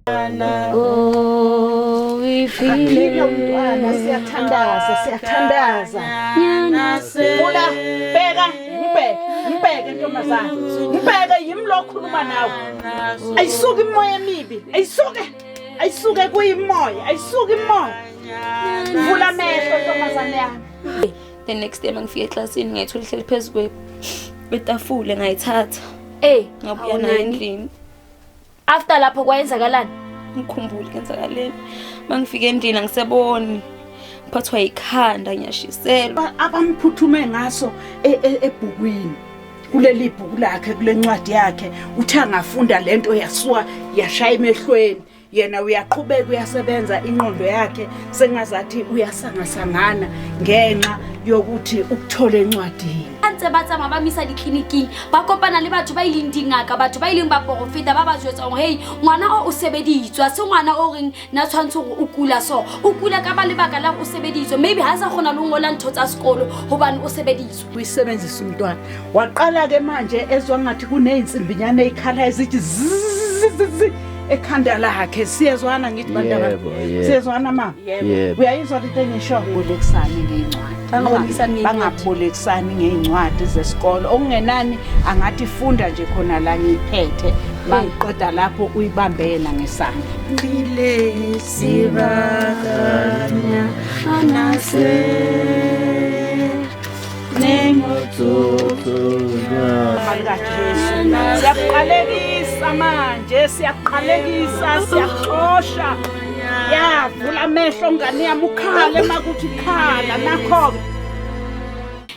Oh, we feel umntwana siyathandaza. Vula bheka ngibheke ntombazana. Ngibheke yimlo okhuluma nawe. Ayisuke imoya emibi. Ayisuke kuyimoya. Ayisuke imoya. Vula amehlo ntombazana yami. The next day mangifika eclassini ngayithola ihleli phezulu kwetafule ngayithatha. Ngabuya nayo endlini. After lapho kwayenzakalani? Ngikhumbule kenzakaleni. Mangifika endlini angiseboni. Ngiphathwa ikhanda ngiyashiselwa. Abamphuthume ngaso ebhukwini. Kuleli bhuku lakhe kule ncwadi yakhe uthi angafunda lento yasuka yashaya emehlweni. Yena uyaqhubeka uyasebenza inqondo yakhe sengazathi uyasangasangana ngenxa yokuthi ukuthola encwadini. Antse ba tsama ba misa dikliniking ba kopana le batho ba ileng dingaka batho ba ileng ba profeta ba ba jwetsa hore hey ngwana o sebeditswa se ngwana o reng na tshwantse hore o kula so o kula ka ba lebaka la o sebeditswa maybe ha sa khona le ngola ntho tsa sekolo hobane o sebeditswa uyisebenzisa umntwana waqala ke manje ezwa ngathi kuneyinsimbinyana ezikhala ezithi ekhanda lakhe siyezwana ngithi bantwana siyezwana mama uyayizwa into engisho bolekisani ngeincwadi bangabolekisani ngeincwadi zesikolo okungenani angathi funda nje khona la ngiphethe bangiqeda lapho uyibambela ngesandla ngile sibakanya anase siyaqalekisa manje siyaqalekisa siyaxosha yavula amehlo ngane yami ukhale makuthi khala nakho.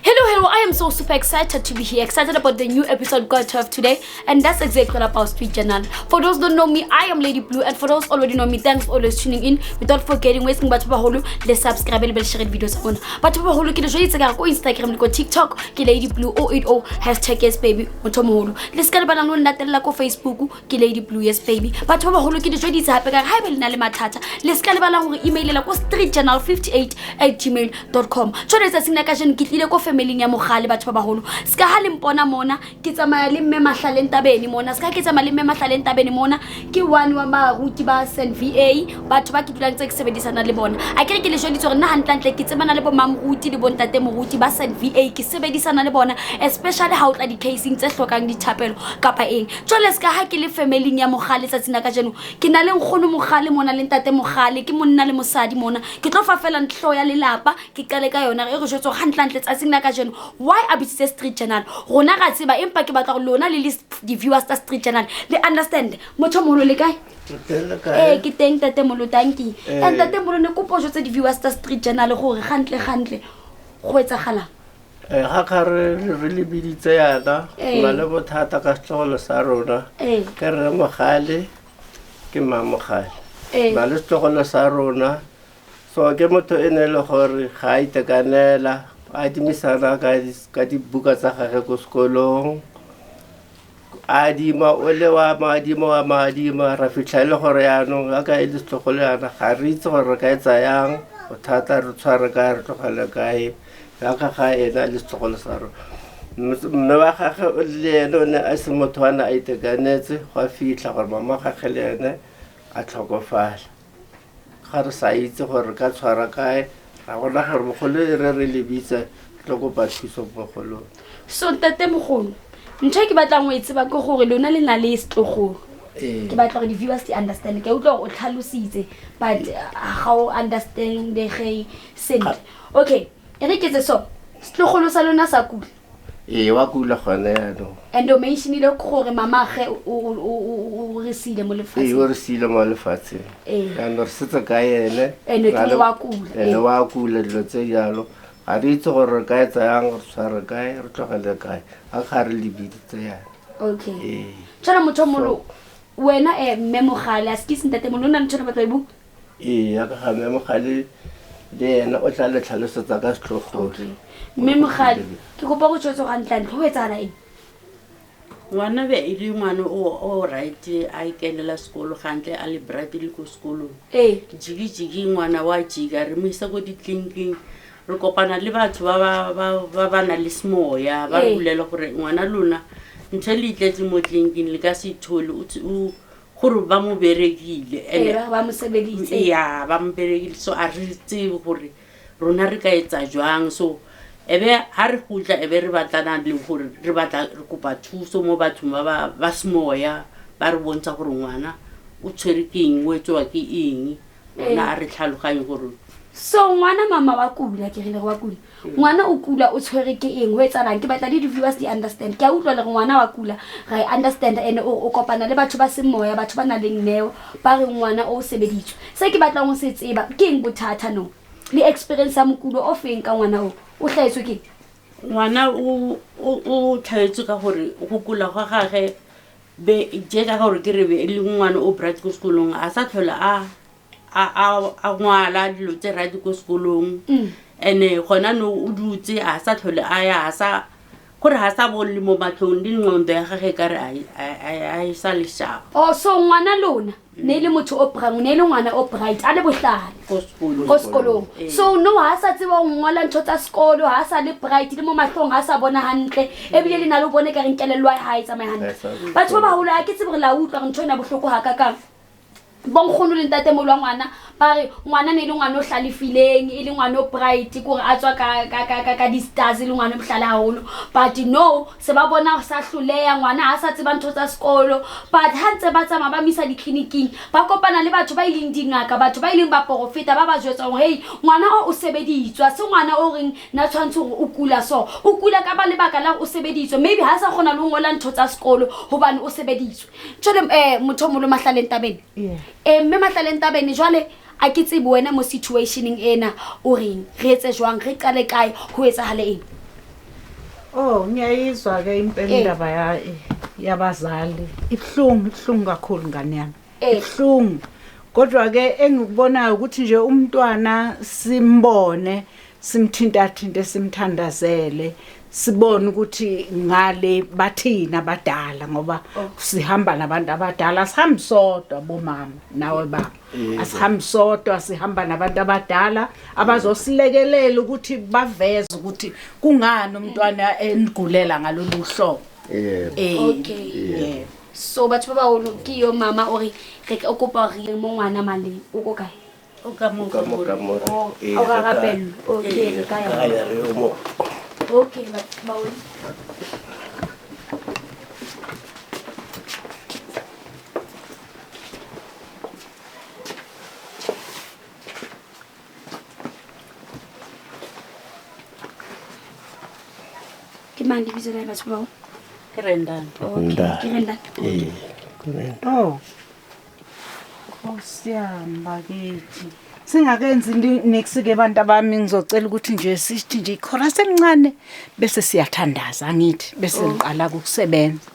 Hello, I am so super excited to be here, excited about the new episode God to have today, and that's exactly what about Street Journal. For those who don't know me, I am Lady Blue, and for those already know me, thanks for always tuning in. Without forgetting, wasting batho ba holo, let's subscribe and share videos on. Batho ba holo ke le joyitse ka go Instagram le go TikTok ke Lady Blue 080 #YesBaby motomolo. Let's ka le bana no latella ko Facebook ke Lady Blue yes baby. Batho ba holo ke le joyitse hape ka ha be le na le mathata. Let's ka le bana gore email la ko streetjournal58@gmail.com. Tshone tsa sina ka jeno ke tlile ko family ya mogale batho ba baholo ska ha le mpona mona ke tsamaya le mme mahlaleng tabeni mona ska ke tsamaya le mme mahlaleng tabeni mona ke one wa baruti ba SNVA batho ba ke dulang tse ke sebedisana le bona a ke re ke le joditse gore nna hantlantle ke tsebana le bo mamruti le bontate moruti ba SNVA ke sebedisana le bona especially ha o tla di casing tse hlokang dithapelo kapa eng jole ska ha ke le family ya mogale tsa tsina ka jeno ke na le nkgono mogale mona le ntate mogale ke monna le mosadi mona ke tlo fa fela ntlo ya lelapa ke qale ka yona re go jwetsa hantlantle tsa tsina ka jeno why abitsitse Street Journal rona ga tseba empa ke batla go lona le list di viewers tsa Street Journal le understand motho molo le kae ke teng tate molo tanki tate molo ne kopo tse di viewers tsa Street Journal gore gantle go etsagala ga kare re le biditse yana ba le bothata ka tlogolo sa rona ke re mogale ke mamogale ba le tlogolo sa rona so ke motho ene le gore ga itekanela a dimisana ka dibuka tsa gage ko sekolong a dima o le wa madima ra fitlha le gore yaanong a ka e le setlogolo yana ga re itse gore re ka etsa yang bothata re tshware ka re tlogele kae ya ka ga ena le setlogolo sa rona mme wa gage le ene o ne a se motho a na a itekanetse go a fitlha gore mama gage le ene a tlhokofala ga re sa itse gore re ka tshwara kae ra bona gore mogolo re lebitsa tlo kopa thuso mogolo so tate mogolo ntse ke batla go itse ba go gore lona le na le setlogolo ke batla go di viewers di understand ke utlwa o tlhalositse but how understand the hey send okay ere ke tse so setlogolo sa lona sa kula wa kula gone yaanong and o mentionile gore mama ge o re sile mo lefatsheng o re sile mo lefatsheng yaanong re setse ka ene ene wa kula dilo tse jalo ga re itse gore re ka etsa yang re tshware kae re tlogele kae a ga re lebiditse yana okay tsala motho molo wena mme mogale a skisi ntate molo nna ntshwana batla ibu ya ka mme mogale le ena o tla le tlhalosetsa ka setlogolo mme mogale ke kopa go tshotso ga ntlantle go etsana eng ngwana be e le ngwana o right a ikenela sekolo gantle a le brabile ko sekolong jigi ngwana wa jiga re mo isa go ditliniking re kopana le batho ba na le semoya ba bulela gore ngwana lona ntse le itletse mo tleliniking le ka se thole o gore ba mo berekile ba mo sebeditse ya ba mo berekile so a re tsebe gore rona re ka etsa jwang so ebe ha re gutla ebe re batlana le gore re batla re kopa thuso mo bathong ba semoya ba re bontsha gore ngwana o tshwere ke eng o etswa ke eng rona a re tlhaloganye gore so ngwana mama wa kula ke rile wa kula ngwana o kula o tshwere ke eng ho etsalang ke batla di viewers di understand ke a utlwa le ngwana wa kula ga understand ene o kopana le batho ba semoya batho ba na leng neo ba re ngwana o sebeditswe se ke batla go se tseba ke eng bothata no le experience ya mokulo o feng ka ngwana o hlaetswe ke ngwana o tlhaetswe ka gore go kula ga gage be je ka gore ke re be le ngwana o bright ko sekolong a sa tlhola a ngwala dilo tse radi ko sekolong ene gona no o dutse a sa tlhole a ya sa gore ha sa bolle mo matlhong di ngcondo ya gage ka re a sa le sharp so ngwana lona ne le motho o brang ne le ngwana o bright a le bohlale ko sekolong so no ha sa tseba o ngola ntho tsa sekolo ha sa le bright le mo matlhong ha sa bona hantle ebile le na le bone ka re nkelelwa ha etsa mai hantle batho ba baholo a ke tsebe re la utlwa re ntho ena bohloko ha ka kang bonkgono le ntatemolo wa ngwana ba re ngwana ne le ngwana o hlalefileng e le ngwana o bright gore a tswa ka di-stars le ngwana mohlala haholo but no se ba bona sa hloleya ngwana ha sa tseba ntho tsa sekolo but ha ntse ba tsamaya ba misa ditleliniking ba kopana le batho ba ileng dingaka batho ba ileng ba porofeta ba ba jwetsa gore hey ngwana o sebeditswa se ngwana o reng na tshwantse gore o kula so o kula ka ba lebaka la o sebeditswe maybe ha sa kgona le ho ngola ntho tsa sekolo hobane o sebeditswe tjole motho mo lo mahlaleng tabeng mme mahlaleng tabeng jwale a ke tsebe wena mo situationeng ena o reng re etse jwang re qale kae ho etsahale eng ngiyayizwa ke impela indaba yabazali ibhlungu kakhulu ngane yami ibhlungu kodwa ke engikubonayo ukuthi nje umntwana simbone simthintathinte simthandazele sibone ukuthi ngale bathina abadala ngoba sihamba nabantu abadala sihambi sodwa bomama nawe baba asihambi sodwa sihamba nabantu abadala abazosilekelela ukuthi baveze ukuthi kungani umntwana enigulela ngalolu hlobo okay so batho ba o ke yo mama o re o kopa re mo ngwana male o go kae o ka mo o ga rapello okay ka ya re mo okay ba o ke mandi bizela batho ba o Rendan. Nkosiyamba kithi. Singakenzi next ke abantu abami ngizocela ukuthi nje sithi nje ikhora semncane bese siyathandaza ngithi bese ngiqala ukusebenza.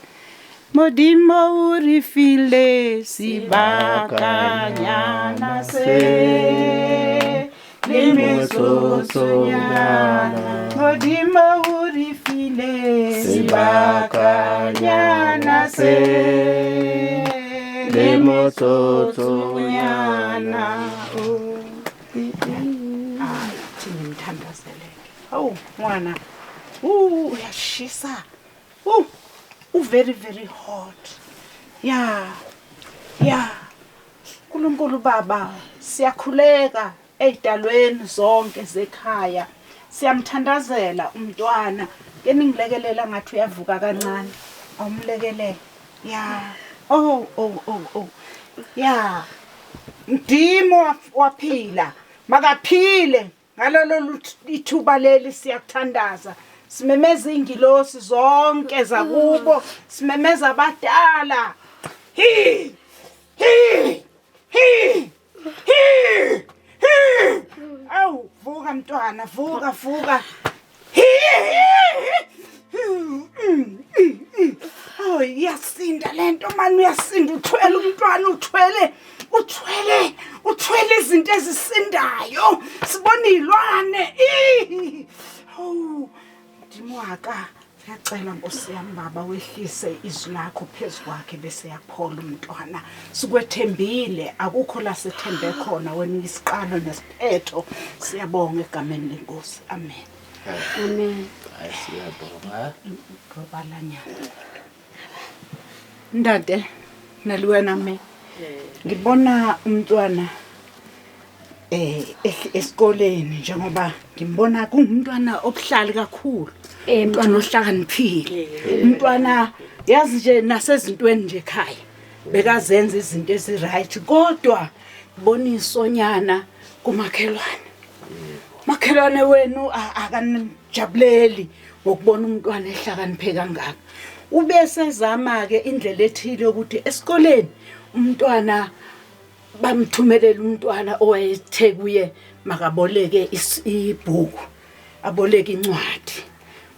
Modimo urifile sibakanyana se limesosonyana Modimo urifile sibakanyana se limesosonyana thini mthandazeleke awu mwana uyashisa very very hot yeah Nkulunkulu baba siyakhuleka ezidalweni zonke zekhaya siyamthandazela umntwana ke ningilekelela ngathi uyavuka kancane awumlekelele yeah yeah Ndimo waphila makaphile ngalolu ithuba leli siyakuthandaza simemeza ingilosi zonke zakubo simemeza abadala awu vuka mntwana vuka oh yasinda lento manje uyasinda uthwele umntwana uthwele izinto ezisindayo sibona izilwane oh Ndimwaka ngiyacela Nkosi yami baba wehlise izwi lakho phezukwakhe bese yaphola umntwana sikwethembile akukho la sethembe khona wena isiqalo nesiphetho siyabonga egameni lenkosi amen siyabonga ngobalanyana ndade naliwena me ngibona umntwana esikoleni njengoba ngimbona kungumntwana obuhlali kakhulu, umntwana ohlakaniphile, umntwana yazi nje nasezintweni nje ekhaya bekazenza izinto eziright, kodwa bonisonyana kumakhelwane. Makhelwane wenu akanijabuleli ngokubona umntwana ehlakaniphe kangaka. Ubese zama ke indlela ethile ukuthi esikoleni umntwana bamthumelela umntwana owayethe kuye makaboleke ibhuku, aboleke incwadi.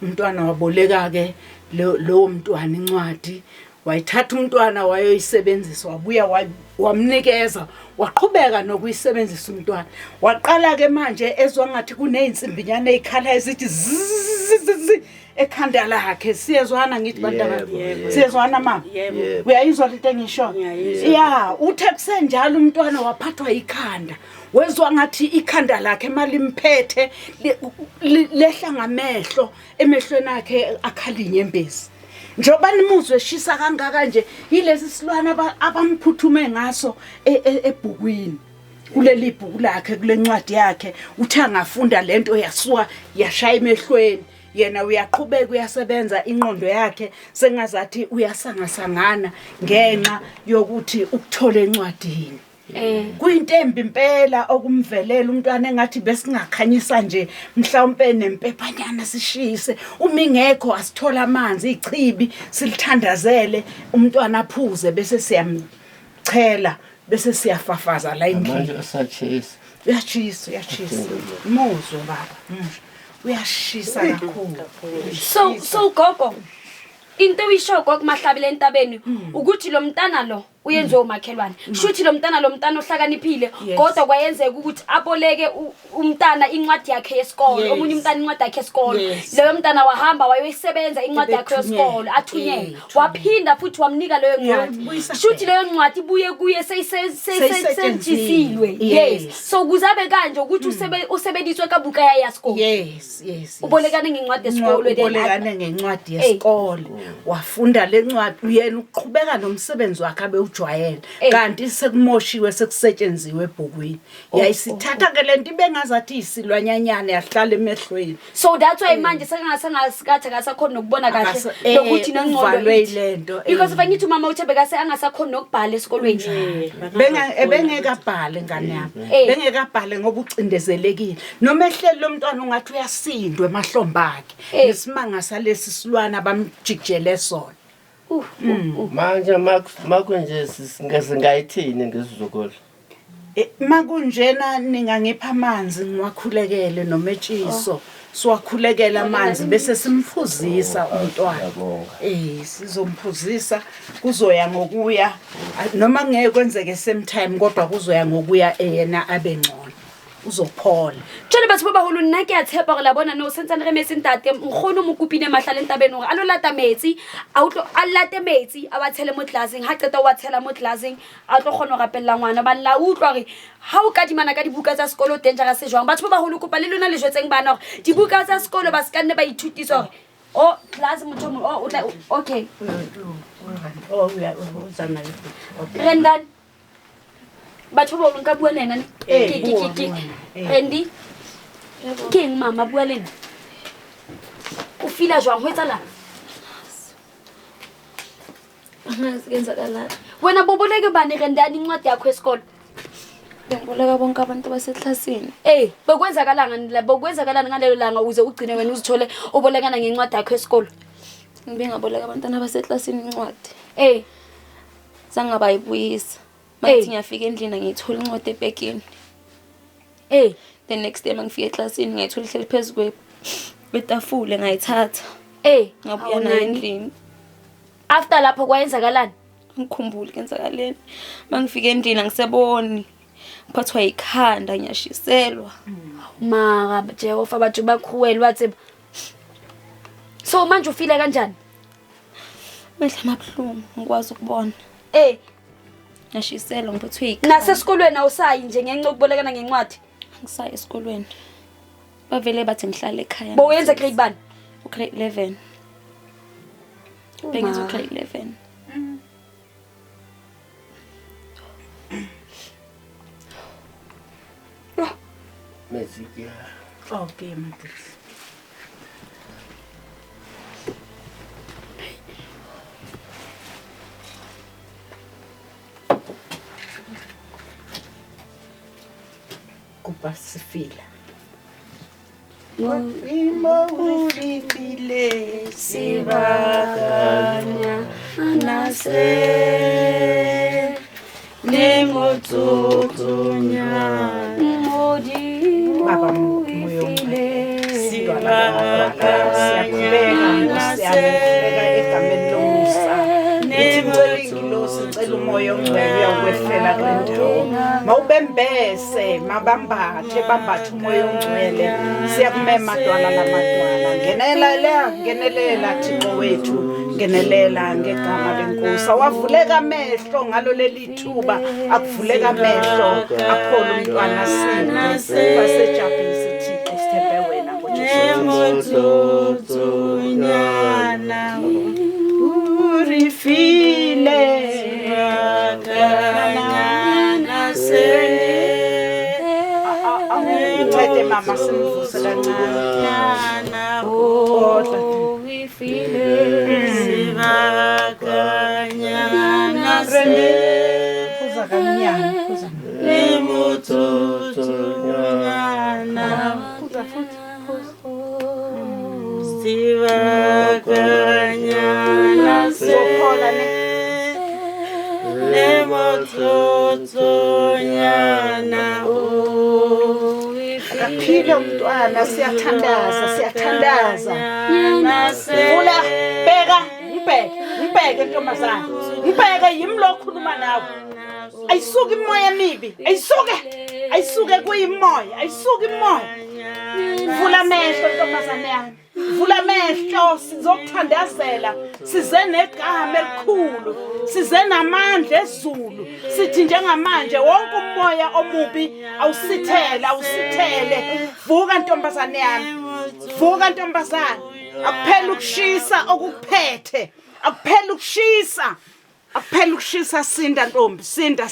Umntwana waboleka ke lo mntwana incwadi, wayithatha umntwana wayoyisebenzisa, wabuya wamnikeza, waqhubeka nokuyisebenzisa umntwana. Waqala ke manje ezwa ngathi kuneyinsimbinyana ezikhala ezithi zzz ekhanda lakhe. Siyezwana ngithi bantwana, siyezwana mama? Uyayizwa into engisho? Yeah, uthe kusenjalo umntwana waphathwa ikhanda, wezwa ngathi ikhanda lakhe malimphethe lehla ngamehlo, emehlweni akhe akhala inyembezi. Njoba nimuzwe shisa kangaka nje yilesi silwana abamphuthume ngaso ebhukwini, kuleli bhuku lakhe, kule ncwadi yakhe. Uthe angafunda lento yasuka yashaya emehlweni, yena uyaqhubeka uyasebenza, ingqondo yakhe sengazathi uyasangasangana ngenxa yokuthi ukuthola encwadini. Kuyintembi impela okumvelela umntwana engathi besingakhanyisa nje mhlawumbe nempepanyana sishise, uma ingekho asithola amanzi ichibi silithandazele umntwana aphuze bese siyamchela bese siyafafaza la endlini. Manje usachisa. Uyachisa muzwe baba, uyashisa kakhulu. So gogo, into uyisho gokumahlabile entabeni ukuthi lo mntana lo uyenziwe umakhelwane. Shuthi lo mntana ohlakaniphile, kodwa kwayenzeka ukuthi aboleke umntana incwadi yakhe yesikole, omunye umntana incwadi yakhe yesikole. Leyo mntana wahamba wayoyisebenza incwadi yakhe yesikole, athunyelwe, waphinda futhi wamnika leyo ncwadi. Shuthi leyo ncwadi ibuye kuye seyisenjisilwe. Yes, so kuzabe kanje ukuthi usebenziswe kabuka yasikole. Yes. Ubolekane ngencwadi yesikole, ubolekane ngencwadi yesikole, wafunda le ncwadi, uyena uqhubeka nomsebenzi wakhe abe ujwayele, kanti sekumoshiwe sekusetshenziswe ebhukwini. Yayisithatha ke lento ibengazathi isilwanyanyane yahlala emehlweni. So that's why manje sengasikatha akasakhona nokubona kahle lokuthi nengqondo lento, because if ngithi mama uThebe kase angasakhona nokubhala esikolweni. Bengekabhale ngane yami, bengekabhale ngoba ucindezelekile. Noma ehleli lo mntwana ungathi uyasindwa emahlomba akhe nesimanga salesi silwana bamjikijele sona. Manje makunje singayithini ngesizukulu? Makunjena ningangipha amanzi ngiwakhulekele nometshiso, siwakhulekela amanzi bese simphuzisa umntwana. Sizomphuzisa, kuzoya ngokuya noma ngeke kwenzeke same time, kodwa kuzoya ngokuya yena abe ngcono, uzophola. Tshone batho ba baholo nna ke a tshepa gore la bona no sentsane re metse ntate nkgono mo kupine mahlale ntabeng gore a lo lata metsi, a late metsi a wa tshele mo classeng, ha qeta wa tshela mo classeng a tlo kgona go rapella ngwana ba la utlwa re ha o kadimana ka dibuka tsa sekolo dangerous se jwang. Batho ba baholo kopa le lona le jwetseng bana gore dibuka tsa sekolo ba ska nne ba ithutisa gore o class motho mo okay Rendan batho ba nka bua lena Rendi King mama bua lena o fila jwang ho etsala Ngenzakala wena boboleke bani Rendani incwadi yakho esikole? Bengiboleka bonke abantu baseklasini. Bokwenzakalana ngalelo langa uze ugcine wena uzithole ubolekana ngencwadi yakho esikole? Ngibengaboleka abantwana baseklasini incwadi. Sangabayibuyisa. Mathi ngiyafika endlini ngiyithola incwadi ebhekini. The next day mangifika eklasini ngiyithola ihleli phezulu kwetafule ngayithatha. Ngabuya nayo endlini. After lapho kwayenzakalani? Ngikhumbula kenzakaleni. Mangifika endlini angiseboni. Ngiphathwa ikhanda ngiyashiselwa. Mara Jehova bathu bakhuwela wathi. So manje ufile kanjani? Mehla mabhlungu ngikwazi ukubona. Ngashiselwa ngiphathwe ikhanda. Nasesikolweni awusayi nje ngenxa yokubolekana ngencwadi? Ngisaya esikolweni. Bavele bathi ngihlala ekhaya. Bowenza grade bani? Grade 11. Bengizo grade 11. music ya. Okay, Mnkosi. Kupasifila. Imo urifile sibakanya nase nemototonya Baba moyo siyakubeka egameni lomusa Ngilosi ngicela umoya ongcwele uyakwehlela kule ndawo mawubembese mabambathe bambathe umoya ongcwele siyakumema madwala namadwala ngenelela Thixo wethu ngenelela ngegama lenkosi awavuleka amehlo ngalo leli thuba akuvuleka amehlo aphole umntwana sini basejabhisi Thixo sithembe wena ngoJesu urifile Ncede mama simvuse kancane Phuza kanyana phuza Sophola Akaphile umntwana siyathandaza Vula bheka ngibheke ntombazana ngibheke yimi lo khuluma nawe ayisuke imoya mibi ayisuke kuyimoya ayisuke imoya Vula amehlo ntombazana yami Vula amehlo sizokuthandazela size negama elikhulu size namandla ezulu sithi njengamanje wonke umoya omubi awusithele vuka ntombazana yami vuka ntombazana akuphela ukushisa okuphethe akuphela ukushisa sinda ntombi sinda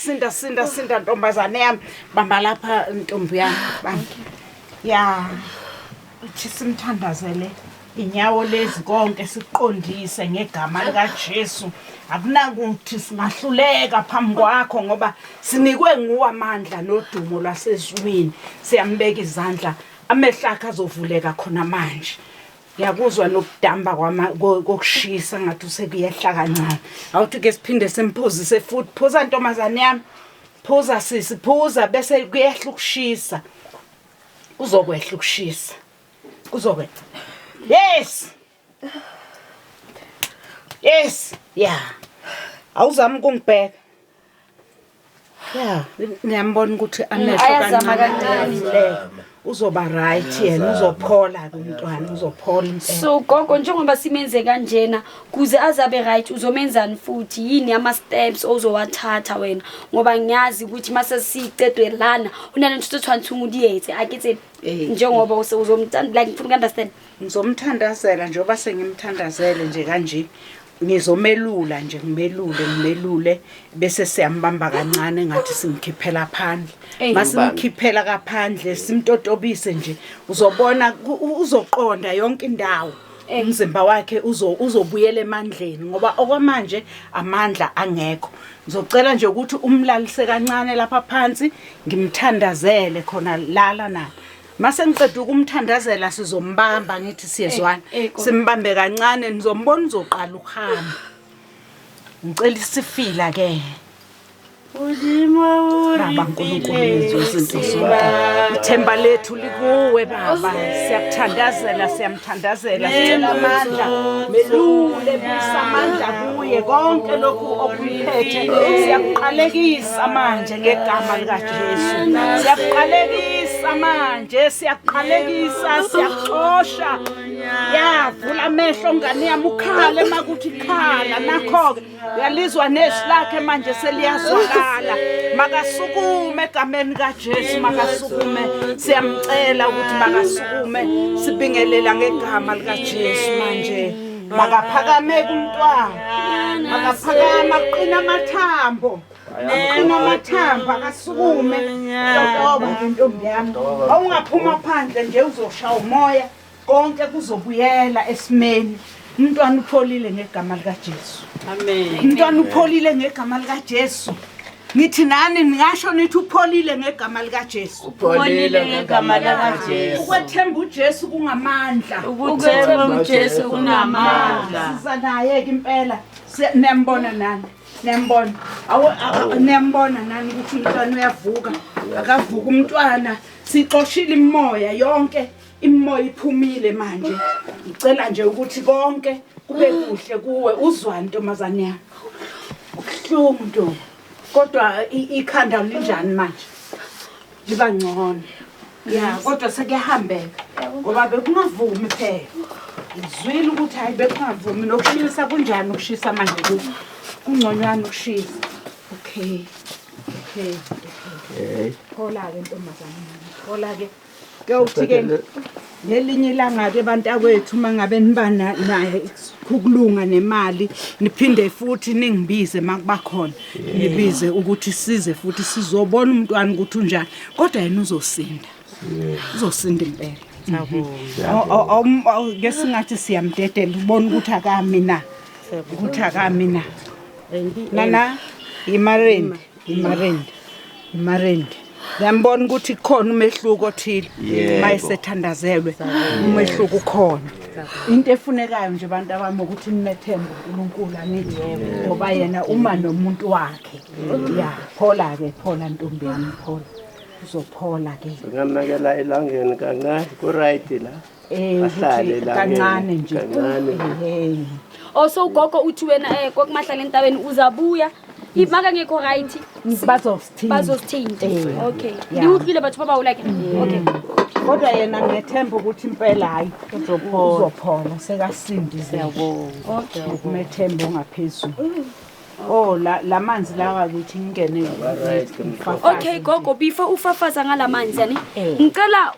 ntombazana yami bamba lapha ntombi yami bamba ya uthi simthandazele inyawo lezi konke siqondise ngegama lika Jesu akunakuthi singahluleka phambi kwakho ngoba sinikwe nguwe amandla nodumo lwasezulwini siyambeka izandla amehlo akhe azovuleka khona manje ngiyakuzwa nokudamba kokushisa ngathi usekuyehla kancane awuthi ke siphinde simphuzise futhi phuza ntombazane yami phuza sisi phuza bese kuyehla ukushisa uzokwehla ukushisa kuzokwehla yes yeah awuzami ukungibheka yeah ngiyambona ukuthi amehlo kancane uzoba right yena uzophola umntwana uzophola impela so gogo njengoba simenze kanjena kuze azabe right uzomenzani futhi yini ama steps ozowathatha wena ngoba ngiyazi ukuthi mase sicedwe lana unalento tshwantsha umudiyethe akethe njengoba uzomthanda like ngifuna understand ngizomthandazela njengoba sengimthandazele nje kanje ngizomelula nje ngimelule bese siyambamba kancane ngathi simkhiphela phandle masimkhiphela kaphandle simtotobise nje uzobona uzoqonda yonke indawo umzimba wakhe uzobuyela emandleni ngoba okwamanje amandla angekho ngizocela nje ukuthi umlalise kancane lapha phansi ngimthandazele khona lala na mase ngicede ukumthandazela sizombamba ngithi siyezwana simbambe kancane nizombona uzoqala ukuhamba ngicela isifila ke Baba uNkulunkulu wethu izinto zonke ithemba lethu likuwe baba siyamthandazela sicela amandla melule bisamandla kuye konke lokhu okuphethe siyakuqalekisa manje ngegama lika Jesu siyakuqalekisa manje siyakuqalekisa siyaxosha yavula amehlo ngane yami ukhale makuthi khala nakho uyalizwa nezwi lakhe manje seliyazwakala makasukume egameni kaJesu makasukume siyamcela ukuthi makasukume sibingelela ngegama lika Jesu manje makaphakame kumntwana akaphakama qina amathambo qina amathambo akasukume ngoba intombi yami awungaphuma phandle nje uzoshaya umoya konke kuzobuyela esimeni umntwana upholile ngegama lika Jesu amen umntwana upholile ngegama lika Jesu ngithi nani ningasho nithi upholile ngegama lika Jesu upholile ngegama lika Jesu ukwethemba uJesu kungamandla ukuthemba uJesu kunamandla siza naye ke impela niyambona nani niyambona niyambona nani ukuthi umntwana uyavuka akavuka umntwana sixoshile imimoya yonke imimoya iphumile manje ngicela nje ukuthi konke kube kuhle kuwe uzwani ntombazane yami ukuhlungu ntombi kodwa ikhanda linjani manje liba ngcono ya kodwa sekuyahambeka ngoba bekungavumi phela ngizwile ukuthi hayi bekungavumi nokushisa kunjani ukushisa manje kungconywana ukushisa okay hola ke ntombazane hola ke kuyawuthi ke ngelinye ilanga ke bantakwethu mangabe nibana naye ukulunga nemali niphinde futhi ningibize makubakhona nibize ukuthi size futhi sizobona umntwana ukuthi unjani kodwa yena uzosinda uzosinda impela ngesingathi siyamdedela ubona ukuthi akami na ukuthi akami na nana imarendi ngiyambona ukuthi khona umehluko othile mayisethandazelwe umehluko ukhona into efunekayo nje abantu abami ukuthi nimethembe uNkulunkulu anithi ngoba yena uma nomuntu wakhe ya phola ke phola ntombi yami phola uzophola ke ngamnakela elangeni kancane ku right la bahlale la kancane nje also ugogo uthi wena kokumahlala entabeni uzabuya imaka ngekho right bazosithinta okay niuhlile bathu baba ulike okay kodwa yena ngethemba ukuthi impela hayi uzophola sekasindise okay umethemba ongaphezulu lamanzi lawa ukuthi ngingene okay gogo before ufafaza ngalamanzi yani ngicela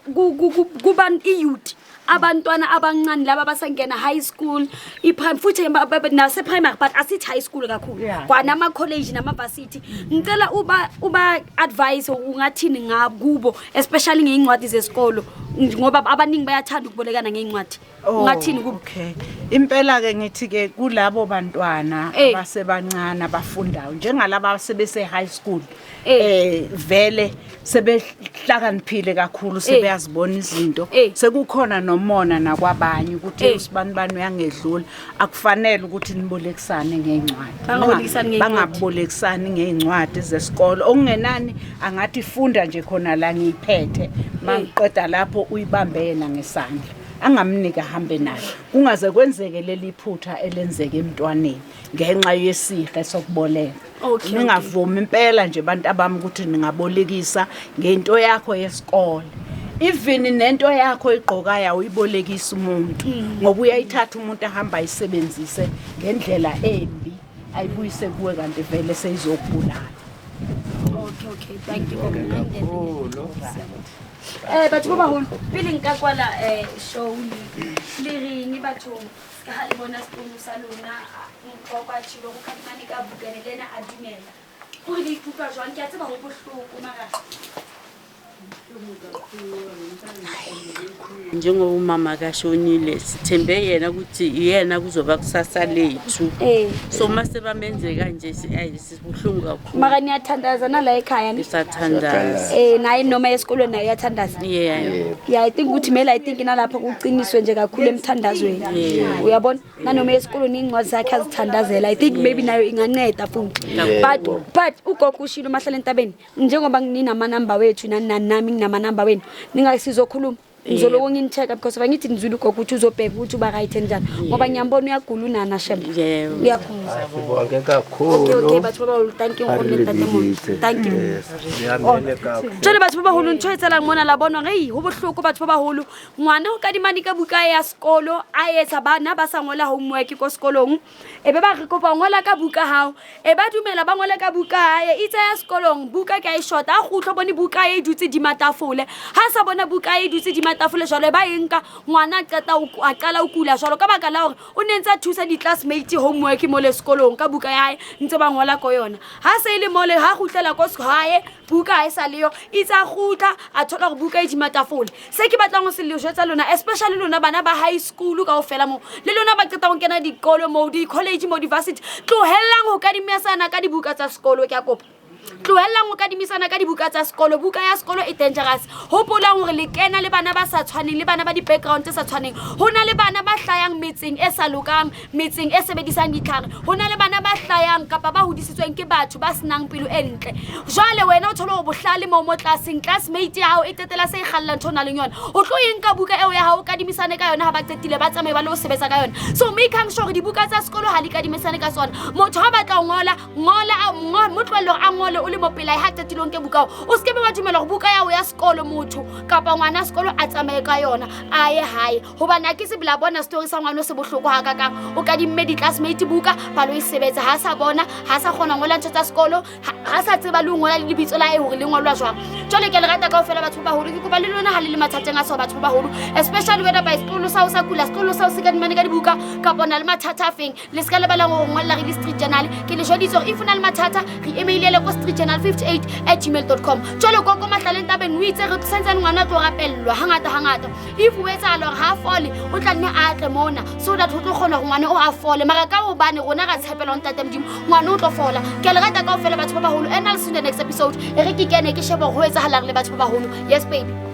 kuba iyouth abantwana abancane laba basangena high school iprime futhi nase primary but asithi high school kakhulu kwanama college nama varsity ngicela uba advice ungathini ngakubo especially ngeincwadi zesikolo ngoba abaningi bayathanda ukubolekana ngeincwadi ungathini kubo okay impela ke ngithi ke kulabo bantwana abasebancane abafundayo njengalabo sebese high school vele sebehlakaniphile kakhulu sebeyazibona izinto sekukhona nomona nakwabanye ukuthi usibani uyangedlula akufanele ukuthi nibolekisane ngeincwadi bangabolekisani ngeincwadi zesikolo okungenani angathi funda nje khona la ngiyiphethe mangiqeda lapho uyibambe yena ngesandla angamnika hambe naye kungaze kwenzeke leli phutha elenzeke emntwaneni ngenxa yesihle sokuboleka ningavumi impela nje abantu abami ukuthi ningabolekisa ngento yakho yesikole even nento yakho igqokayo uyibolekisa umuntu ngoba uyayithatha umuntu ahamba ayisebenzise ngendlela embi ayibuyise kuwe kanti vele seyizokubulala okay thank you batho ba baholo pele nka kwala show le ring batho ka ha le bona spono sa lona mokgwa tshilo go khatimane ka bukane lena a dumela go di ikutlwa jwang ke a tseba go bohloko mara njengoba umama kashonile sithembe yena ukuthi yena kuzoba kusasa lethu so mase bamenze kanje sibuhlungu kakhulu mara niyathandazana la ekhaya nisathandaza naye noma esikolweni naye uyathandaza I think ukuthi mela I think nalapha kuqiniswe nje kakhulu emthandazweni uyabona nanoma esikolweni incwadi zakhe azithandazela I think maybe nayo inganceda futhi but ugogo ushilo mahlala entabeni njengoba nginama number wethu nami nginama number wenu ningasizokhuluma ngizoloko nginicheka because bangithi ngizwile ugogo ukuthi uzobheka ukuthi uba right njani ngoba ngiyambona uyagula unana shema uyakhumza bonke kakhulu okay batho baba thank you ngomle tatemolo thank you tsele batho baba holo ntshwetsela ngona la bonwa hey ho bohloko batho baba holo ngwana o kadimane ka buka ya sekolo a etsa bana ba sa ngola homework ko sekolong ebe ba re kopa ngola ka buka hao e ba dumela ba ngola ka buka e itsa ya sekolong buka ke a shota a gutlo bone buka e dutse di matafole ha sa bona buka e dutse di hodima tafole jalo ba enka ngwana a qala o kula jalo ka baka la hore o ne ntse a thusa di-classmate homework mo le sekolong ka buka ya hae ntse ba ngola ko yona ha se ile mole ha gutlela ko hae buka ha e sa leyo itsa gutla a thola gore buka e dima tafole se ke batlang go se le jwetsa lona especially lona bana ba high school ka ofela mo le lona ba qeta go kena dikolo mo di college mo university tlohellang go kadimisana ka dibuka tsa sekolo ke a kopa tlohellang go kadimisana ka dibuka tsa sekolo buka ya sekolo e dangerous hopolang gore le kena le bana ba sa tshwaneng le bana ba di-background tse sa tshwaneng go na le bana ba hlayang metseng e sa lokang metseng e sebedisang ditlhare go na le bana ba hlayang kapa ba hodisitsweng ke batho ba senang pelo e ntle jwale wena o thole go bohlale mo tlaseng classmate ya hao e tetela se e kgallang ntho na le yona o tlo eng ka buka eo ya hao kadimisane ka yona ha ba tetile ba tsamaye ba le go sebetsa ka yona so make sure dibuka tsa sekolo ha di kadimisane ka tsona motho ha batla go ngola mo tlwello a ngole o le mo pela ha tetilong ke buka o skebe wa dumela go buka ya o ya sekolo motho kapa ngwana sekolo a tsamaye ka yona a ye hae hoba na ke se bila bona story sa ngwana se bohloko ha ka o ka di mme di classmate buka ba lo isebetsa ha sa bona ha sa khona ngola ntse tsa sekolo ha sa tseba le ngola le dibitso la e hore le ngolwa jwang jole ke le rata ka ofela batho ba holo ke kopa le lona ha le le mathateng a so batho ba holo especially whether by sekolo sa o sa kula sekolo sa o se ka di mane ka dibuka kapa na le mathata feng le ska le bala go ngolla re street journal ke le joditse if na le mathata re emailele ko streetjournal58@gmail.com jole go go mahlaleng tabeng o itse re tsentse ngwana tlo rapellwa hangata if o etsa lo ha fole o tla nne a tle mona so that ho tlo khona go ngwana o a fole mara ka o bane rona ga tshepela ntate modimo ngwana o tlo fola ke le rata ka ofela batho ba baholo and I'll see you in the next episode e re ke kene ke sheba go etsa halang le batho ba baholo yes baby